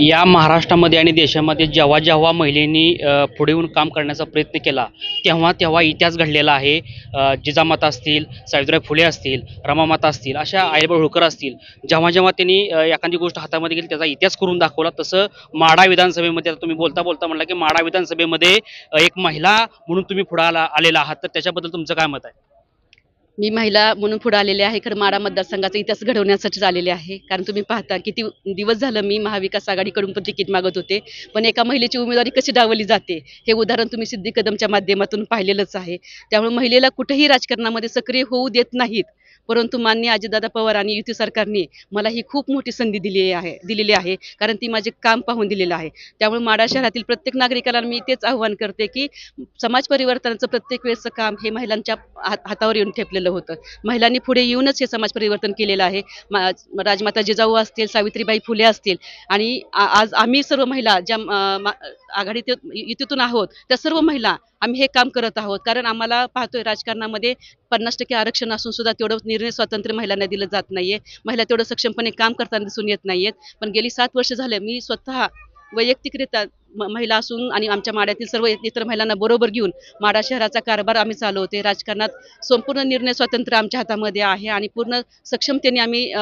या महाराष्ट्रामध्ये आणि देशामध्ये जेव्हा जेव्हा महिलांनी पुढे येऊन काम करण्याचा प्रयत्न केला तेव्हा तेव्हा इतिहास घडलेला आहे. जिजामाता असतील, सावित्रीबाई फुले असतील, रमामाता असतील, अशा आईबा होळकर असतील, जेव्हा जेव्हा त्यांनी एखादी गोष्ट हातामध्ये घेतली त्याचा इतिहास करून दाखवला. तसं माढा विधानसभेमध्ये आता तुम्ही बोलता बोलता म्हणला की माढा विधानसभेमध्ये एक महिला म्हणून तुम्ही पुढे आलेला आहात, तर त्याच्याबद्दल तुमचं काय मत आहे? मी महिला म्हणून पुढे आलेले आहे. खरं माढा मतदारसंघाचा इतिहास घडवण्यासाठीच आलेले आहे. कारण तुम्ही पाहता किती दिवस झालं मी महाविकास आघाडीकडून पण तिकीट मागत होते. पण एका महिलेची उमेदवारी कशी डावलली जाते, हे उदाहरण तुम्ही सिद्धी कदमच्या माध्यमातून पाहिलेलंच आहे. त्यामुळे महिलेला कुठेही राजकारणामध्ये सक्रिय होऊ देत नाहीत. परंतु माननीय अजितदादा पवार आणि युती सरकारने मला ही खूप मोठी संधी दिलेली आहे. कारण ती माझे काम पाहून दिलेलं आहे. त्यामुळे माढा शहरातील प्रत्येक नागरिकाला मी तेच आव्हान करते की समाज परिवर्तनाचं प्रत्येक वेळेचं काम हे महिलांच्या हातावर येऊन ठेपलेलं होतं. महिलांनी पुढे येऊनच हे समाज परिवर्तन केलेलं आहे. राजमाता जिजाऊ असतील, सावित्रीबाई फुले असतील आणि आज आम्ही सर्व महिला ज्या आघाडीत युतीतून आहोत, त्या सर्व महिला आम्ही हे काम करत आहोत. कारण आम्हाला पाहतोय राजकारणामध्ये 50% आरक्षण असून सुद्धा तेवढं निर्णय स्वातंत्र्य महिलांना दिलं जात नाहीये. महिला तेवढं सक्षमपणे काम करताना दिसून येत नाहीयेत. पण गेली 7 वर्ष झाले मी स्वतः वैयक्तिकरित्या महिला असून आणि आमच्या माढ्यातील सर्व इतर महिलांना बरोबर घेऊन माढा शहराचा कारभार आम्ही चालवते. राजकारणात संपूर्ण निर्णय स्वातंत्र्य आमच्या हातामध्ये आहे आणि पूर्ण सक्षमतेने आम्ही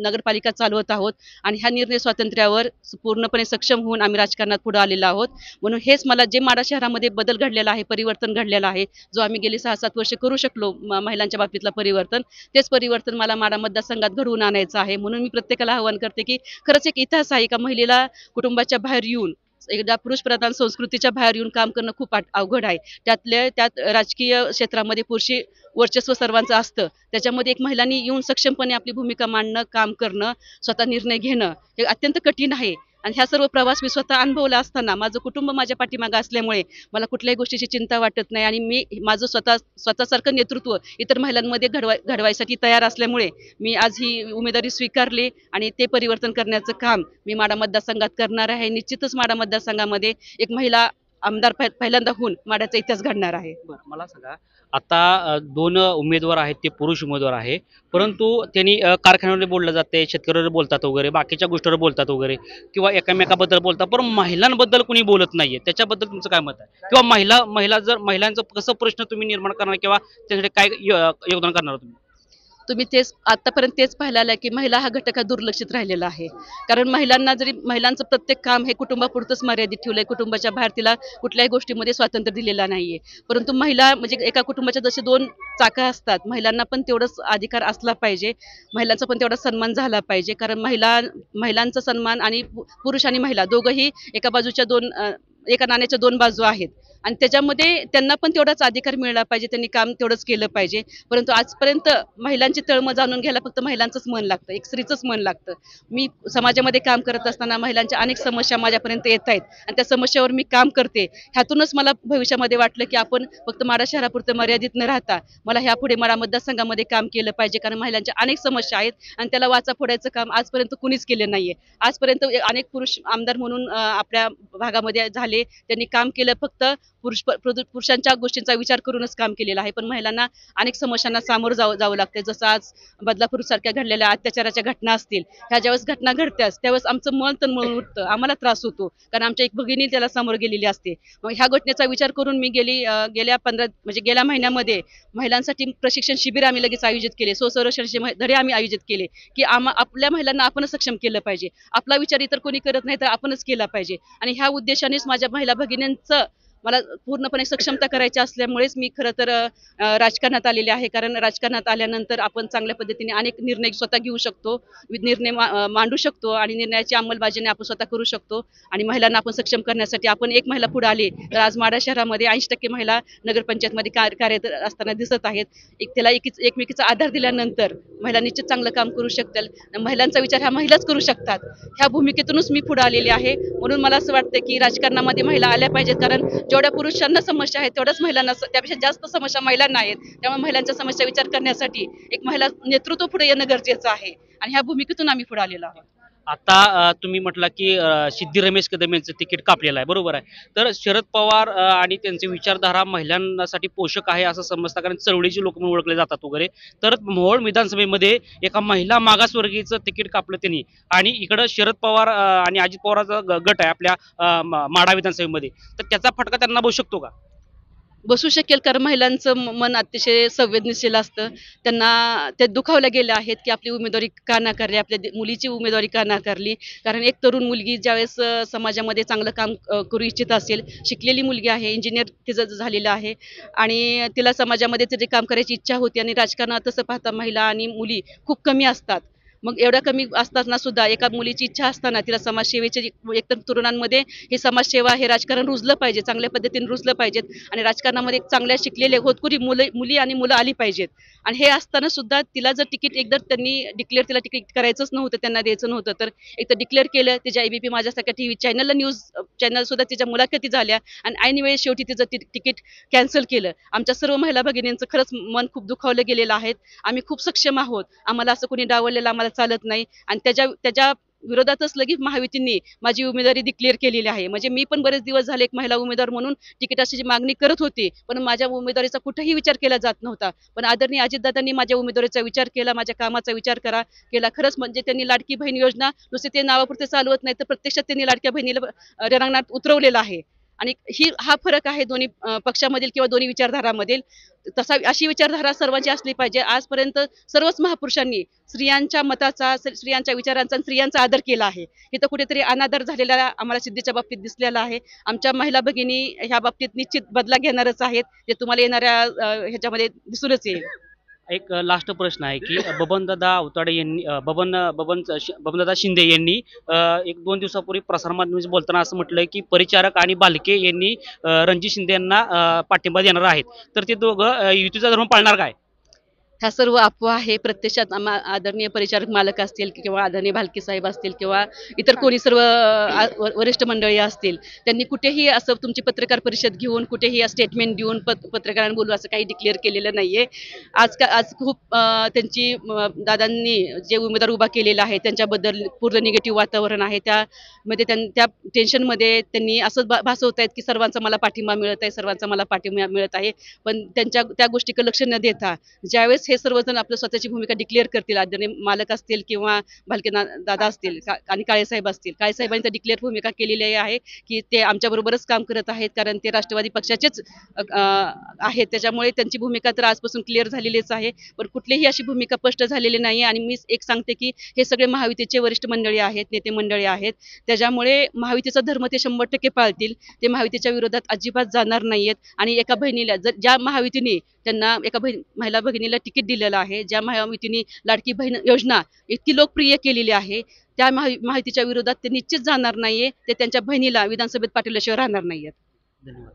नगरपालिका चालवत आहोत आणि ह्या निर्णय स्वातंत्र्यावर पूर्णपणे सक्षम होऊन आम्ही राजकारणात पुढे आलेलो आहोत. म्हणून हेच मला जे माढा शहरामध्ये बदल घडलेला आहे, परिवर्तन घडलेलं आहे, जो आम्ही गेली 6-7 वर्ष करू शकलो महिलांच्या बाबतीतलं परिवर्तन, तेच परिवर्तन मला माढा मतदारसंघात घडवून आणायचं आहे. म्हणून मी प्रत्येकाला आवाहन करते की खरंच एक इतिहास आहे का महिलेला कुटुंबाच्या बाहेर येऊन एकदा पुरुष प्रधान संस्कृतीच्या बाहेर येऊन काम करणं खूप अवघड आहे. त्यातल्या त्यात राजकीय क्षेत्रामध्ये पुरुषी वर्चस्व सर्वांचं असतं. त्याच्यामध्ये एक महिलांनी येऊन सक्षमपणे आपली भूमिका मांडणं, काम करणं, स्वतः निर्णय घेणं हे अत्यंत कठीण आहे. आणि ह्या सर्व प्रवास मी स्वतः अनुभवला असताना माझं कुटुंब माझ्या पाठीमागे असल्यामुळे मला कुठल्याही गोष्टीची चिंता वाटत नाही आणि मी माझं स्वतःसारखं नेतृत्व इतर महिलांमध्ये घडवायसाठी तयार असल्यामुळे मी आज ही उमेदवारी स्वीकारली आणि ते परिवर्तन करण्याचं काम मी माढा मतदारसंघात करणार आहे. निश्चितच माढा मतदारसंघामध्ये एक महिला आमदार पहिल्यांदा होऊन माढ्याचा इतिहास घडणार आहे. बरं, मला सांगा, आता 2 उमेदवार आहेत, ते पुरुष उमेदवार आहे, परंतु त्यांनी कारखान्यावर बोललं जाते, शेतकऱ्यावर बोलतात वगैरे, बाकीच्या गोष्टीवर बोलतात वगैरे, किंवा एकमेकाबद्दल बोलतात, पण महिलांबद्दल कोणी बोलत नाहीये. त्याच्याबद्दल तुमचं काय मत आहे? किंवा महिला महिला जर महिलांचं कसं प्रश्न तुम्ही निर्माण करणार किंवा त्यासाठी काय योगदान करणार तुम्ही? तुम्ही तेच आतापर्यंत तेच पाहिलं आलं की महिला हा घटक हा दुर्लक्षित राहिलेला आहे. कारण महिलांना जरी महिलांचं प्रत्येक काम हे कुटुंबापुरतंच मर्यादित ठेवलंय, कुटुंबाच्या बाहेर तिला कुठल्याही गोष्टीमध्ये स्वातंत्र्य दिलेला नाहीये. परंतु महिला म्हणजे एका कुटुंबाच्या जसे 2 चाकं असतात, महिलांना पण तेवढंच अधिकार असला पाहिजे, महिलांचा पण तेवढा सन्मान झाला पाहिजे. कारण महिलांचा सन्मान आणि पुरुष आणि महिला दोघंही एका बाजूच्या एका नाण्याच्या 2 बाजू आहेत आणि त्याच्यामध्ये त्यांना पण तेवढाच अधिकार मिळाला पाहिजे, त्यांनी काम तेवढंच केलं पाहिजे. परंतु आजपर्यंत महिलांची तळमळ जाणून घ्यायला फक्त महिलांचंच मन लागतं, एक स्त्रीचंच मन लागतं. मी समाजामध्ये काम करत असताना महिलांच्या अनेक समस्या माझ्यापर्यंत येत आहेत आणि त्या समस्यावर मी काम करते. ह्यातूनच मला भविष्यामध्ये वाटलं की आपण फक्त माढा शहरापुरतं मर्यादित न राहता मला ह्यापुढे माढा मतदारसंघामध्ये काम केलं पाहिजे. कारण महिलांच्या अनेक समस्या आहेत आणि त्याला वाचा फोडायचं काम आजपर्यंत कुणीच केलं नाहीये. आजपर्यंत अनेक पुरुष आमदार म्हणून आपल्या भागामध्ये झाले, त्यांनी काम केलं फक्त पुरुषांच्या गोष्टींचा विचार करूनच काम केलेलं आहे. पण महिलांना अनेक समस्यांना सामोरं जावं लागते. जसं आज बदलापूर सारख्या घडलेल्या अत्याचाराच्या घटना असतील, ह्या ज्यावेळेस घटना घडत्याच त्यावेळेस आमचं मन तन्मळून उठतं, आम्हाला त्रास होतो. कारण आमच्या एक भगिनी त्याला सामोरं गेलेली असते. मग ह्या घटनेचा विचार करून मी गेल्या महिन्यामध्ये महिलांसाठी प्रशिक्षण शिबिर आम्ही लगेच आयोजित केले, स्वसंरक्षणाचे धडे आम्ही आयोजित केले की आपल्या महिलांना आपणच सक्षम केलं पाहिजे. आपला विचार इतर कोणी करत नाही तर आपणच केला पाहिजे आणि ह्या उद्देशानेच माझ्या महिला भगिनींचं मला पूर्णपणे सक्षमता करायची असल्यामुळेच मी खरं तर राजकारणात आलेले आहे. कारण राजकारणात आल्यानंतर आपण चांगल्या पद्धतीने अनेक निर्णय स्वतः घेऊ शकतो, निर्णय मांडू शकतो आणि निर्णयाची अंमलबजावणी आपण स्वतः करू शकतो आणि महिलांना आपण सक्षम करण्यासाठी आपण एक महिला पुढे आली तर आज माढा शहरामध्ये 80% महिला नगरपंचायतमध्ये कार्यरत असताना दिसत आहेत. त्याला एकमेकीचा आधार दिल्यानंतर महिला निश्चित चांगलं काम करू शकतील. महिलांचा विचार ह्या महिलाच करू शकतात, ह्या भूमिकेतूनच मी पुढे आलेली आहे. म्हणून मला असं वाटतं की राजकारणामध्ये महिला आल्या पाहिजेत. कारण जेवढ्या पुरुषांना समस्या आहेत तेवढ्याच महिलांना, त्यापेक्षा जास्त समस्या महिलांना आहेत. त्यामुळे महिलांच्या समस्या विचार करण्यासाठी एक महिला नेतृत्व पुढे येणं गरजेचं आहे आणि ह्या भूमिकेतून आम्ही पुढे आलेलो आहोत. आता तुम्ही म्हटला की सिद्धी रमेश कदम यांचं तिकीट कापलेलं आहे, बरोबर आहे. तर शरद पवार आणि त्यांची विचारधारा महिलांसाठी पोषक आहे असं समजतं, कारण चळवळीचे लोक म्हणून ओळखले जातात वगैरे. तर मोहोळ विधानसभेमध्ये एका महिला मागासवर्गीयचं तिकीट कापलं त्यांनी, आणि इकडं शरद पवार आणि अजित पवारांचा गट आहे आपल्या माढा विधानसभेमध्ये. तर त्याचा फटका त्यांना बसू शकतो का? बसू शकेल, कारण महिलांचं मन अतिशय संवेदनशील असतं. त्यांना ते दुखावल्या गेल्या आहेत की आपली उमेदवारी का नाकारली, आपल्या मुलीची उमेदवारी का नाकारली. कारण एक तरुण मुलगी ज्यावेळेस समाजामध्ये चांगलं काम करू इच्छित असेल, शिकलेली मुलगी आहे, इंजिनियर तिचं झालेलं आहे आणि तिला समाजामध्ये तिथे काम करायची इच्छा होती आणि राजकारणात तसं पाहता महिला आणि मुली खूप कमी असतात. मग एवढ्या कमी असताना सुद्धा एका मुलीची इच्छा असताना तिला समाजसेवेची एकतर तरुणांमध्ये हे समाजसेवा हे राजकारण रुजलं पाहिजे, चांगल्या पद्धतीने रुजलं पाहिजेत आणि राजकारणामध्ये एक चांगल्या शिकलेले होतकरू मुली आणि मुलं आली पाहिजेत. आणि हे असताना सुद्धा तिला जर तिकीट एकदा त्यांनी डिक्लेअर तिला तिकीट करायचंच नव्हतं, त्यांना द्यायचं नव्हतं, तर एक तर डिक्लेअर केलं. तिच्या एबीपी माझ्यासारख्या टीव्ही चॅनलला न्यूज चॅनल सुद्धा तिच्या मुलाखती झाल्या आणि ऐन वेळेस शेवटी तिचं तिकीट कॅन्सल केलं. आमच्या सर्व महिला भगिनींचं खरंच मन खूप दुखावलं गेलेलं आहे. आम्ही खूप सक्षम आहोत. आम्हाला असं कोणी डावललेलं आम्हाला चालत नाही आणि त्याच्या त्याच्या विरोधातच लगेच महायुतींनी माझी उमेदवारी डिक्लेअर केलेली आहे. म्हणजे मी पण बरेच दिवस झाले एक महिला उमेदवार म्हणून तिकिटाची मागणी करत होती, पण माझ्या उमेदवारीचा कुठेही विचार केला जात नव्हता. पण आदरणीय अजितदादांनी माझ्या उमेदवारीचा विचार केला, माझ्या कामाचा विचार केला. खरंच म्हणजे त्यांनी लाडकी बहीण योजना नुसते ते नावापुरते चालवत नाही, तर प्रत्यक्षात त्यांनी लाडक्या बहिणीला रणांगणात उतरवलेलं आहे. आणि हा फरक आहे दोन्ही पक्षामधील किंवा दोन्ही विचारधारामधील. अशी विचारधारा सर्वांची असली पाहिजे. आजपर्यंत सर्वच महापुरुषांनी स्त्रियांच्या मताचा, स्त्रियांच्या विचारांचा आणि स्त्रियांचा आदर केला आहे. इथं कुठेतरी अनादर झालेला आम्हाला सिद्धीच्या बाबतीत दिसलेला आहे. आमच्या महिला भगिनी ह्या बाबतीत निश्चित बदला घेणारच आहेत, जे तुम्हाला येणाऱ्या ह्याच्यामध्ये दिसूनच येईल. एक लास्ट प्रश्न आहे की बबनदादा अवताडे यांनी बबनदादा शिंदे यांनी एक 2 दिवसापूर्वी प्रसारमाध्यमांशी बोलताना असं म्हटलंय की परिचारक आणि बालके यांनी रणजित शिंदे यांना पाठिंबा देणार आहेत. तर ते दोघं युतीचा धर्म पाळणार काय? ह्या सर्व अफवा आहे. प्रत्यक्षात आदरणीय परिचारक मालक असतील किंवा आदरणीय भालके साहेब असतील किंवा इतर कोणी सर्व वरिष्ठ मंडळी असतील, त्यांनी कुठेही असं तुमची पत्रकार परिषद घेऊन कुठेही स्टेटमेंट देऊन पत्रकारांना बोलू असं काही डिक्लेअर केलेलं नाहीये. आज खूप त्यांची दादांनी जे उमेदवार उभा केलेला आहे त्यांच्याबद्दल पूर्ण निगेटिव्ह वातावरण आहे. त्यामध्ये त्या टेन्शनमध्ये त्यांनी असं भासवत आहेत की सर्वांचा मला पाठिंबा मिळत आहे, सर्वांचा मला पाठिंबा मिळत आहे. पण त्या गोष्टीकडे लक्ष न देता ज्यावेळेस हे सर्वजण आपलं स्वतःची भूमिका डिक्लेअर करतील, आदरणीय मालक असतील किंवा भालके दादा असतील आणि काळेसाहेब असतील, काळेसाहेबांनी तर डिक्लेअर भूमिका केलेली आहे की ते आमच्याबरोबरच काम करत आहेत, कारण ते राष्ट्रवादी पक्षाचेच आहेत. त्याच्यामुळे त्यांची भूमिका तर आजपासून क्लिअर झालेलीच आहे. पण कुठलीही अशी भूमिका स्पष्ट झालेली नाही आणि मी एक सांगते की हे सगळे महायुतीचे वरिष्ठ मंडळी आहेत, नेते मंडळी आहेत. त्याच्यामुळे महायुतीचा धर्म ते 100% पाळतील. ते महायुतीच्या विरोधात अजिबात जाणार नाहीयेत आणि एका बहिणीला ज्या महायुतीने त्यांना एका महिला भगिनीला तिकीट दिलेलं आहे, ज्या महायुतीने लाडकी बहीण योजना इतकी लोकप्रिय केलेली आहे, त्या महायुतीच्या विरोधात ते निश्चित जाणार नाहीये. ते त्यांच्या बहिणीला विधानसभेत पाठवल्याशिवाय राहणार नाहीयेत. धन्यवाद.